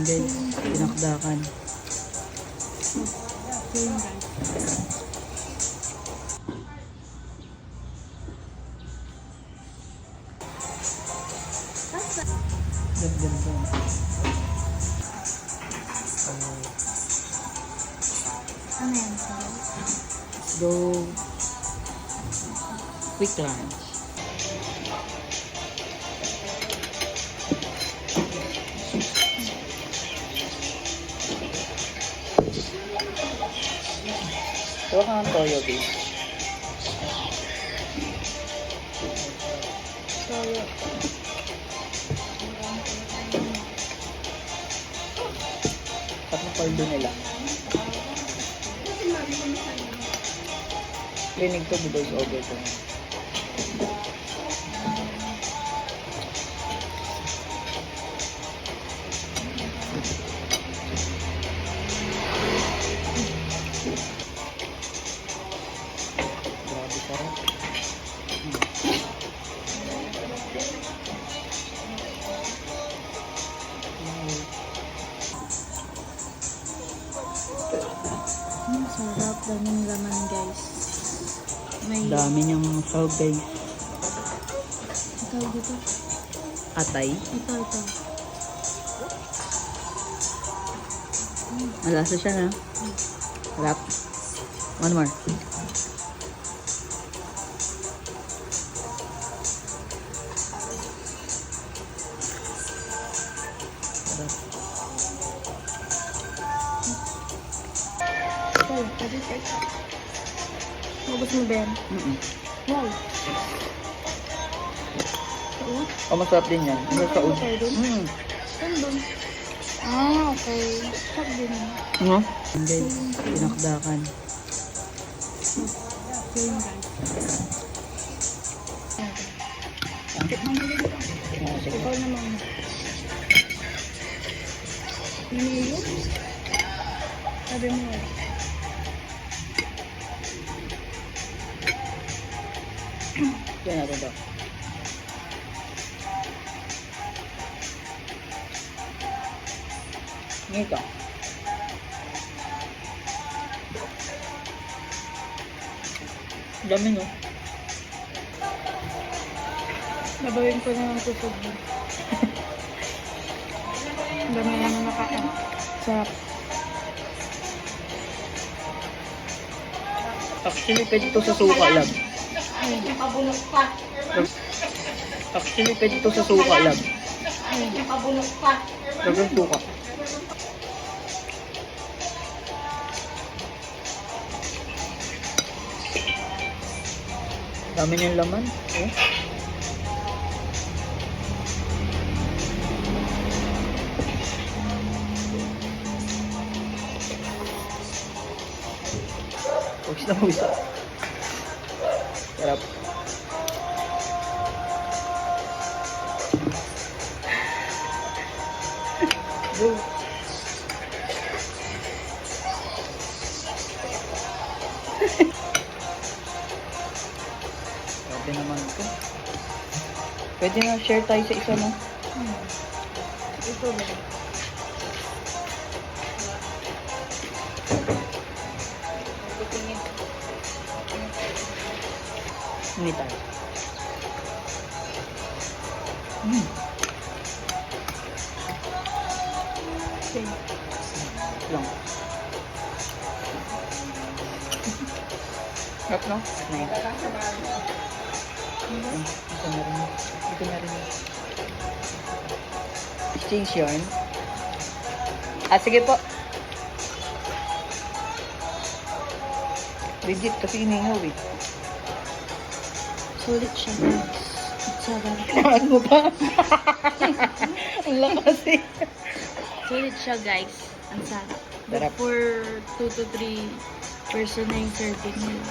guys, pinakdakan. Ganda. Ano yan? Let's go. Quick lunch. Gawa ka ng toyo, babe. Toyo. At na paldo nila. Clinic to because over to. Grabe sarap. Sarap. Daming laman, guys. May Dami niyang sahog, guys. ikaw dito. Atay. Ito. Malasa siya na. Sarap. One more. Sarap. Ikaw. Mabos mo, Ben. Wow. Oh, masarap din yan. Ano sa ud? Saan doon? Ah, okay. Sarap din. Ano? Guys, pinakdakan. Ikaw naman. Naniyo? Sabi mo. Yan natin to. Ngito. Dami, no? Nabawin ko na ng tusog mo. Dami na naman nakain. Sarap. Actually, pwede to sa suka lang. Pabulok pa. Actually, pwede to sa suka lang. Pabulok pa. Dagang suka. Dami niyang laman. Oh. Pawis na pawis. Sarap. Go. Grabe naman ito. Pwede na share tayo sa isa, no? Ito ba? Hindi tayo. Okay. Lang. Sarap, no? Na yun. Ito na rin. Ito na rin. Exchange yun. Sige po. Legit kasi iningaw eh. Sulit siya, guys. Sarap. Ano ba? Ang lakas eh. Sulit siya, guys. Ang sarap. Sarap. For 2 to 3 person na yung serving niya.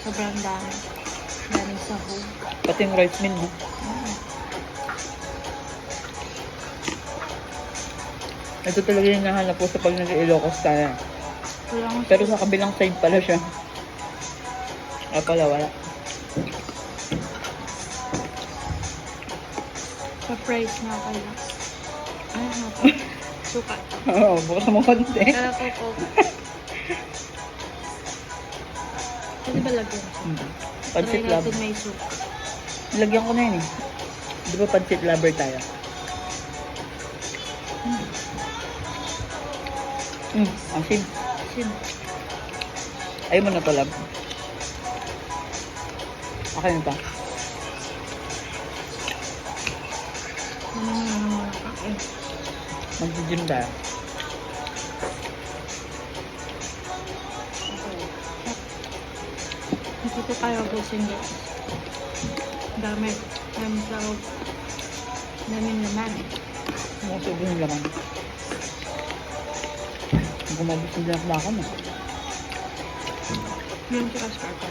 Sobrang dami. Daming sahog. Pati yung rice meal mo. Ito talaga yung nahanap ko sa pag nag-Ilocos tayo. Wala akong Pero sa kabilang side pala siya. Ay pala, wala. sa price nga pala. Ay, nga pa. suka. Oo, bukas mo konti. Kaya Coco. Pwede ba lagyan? Pancit Try lover. natin may suka. Lagyan ko na yun eh. Di ba pancit lover tayo? Asim. Sim. Ayaw mo na to, love. Okay na to. Mag-gym tayo. Dito tayo busing guys. Dami. Dami sarap. Daming laman. Masubo yung laman. Gumabos yung dinak na ako na. Yung si Oscar pa.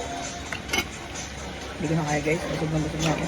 Hindi ko na kaya guys. Busog na ako.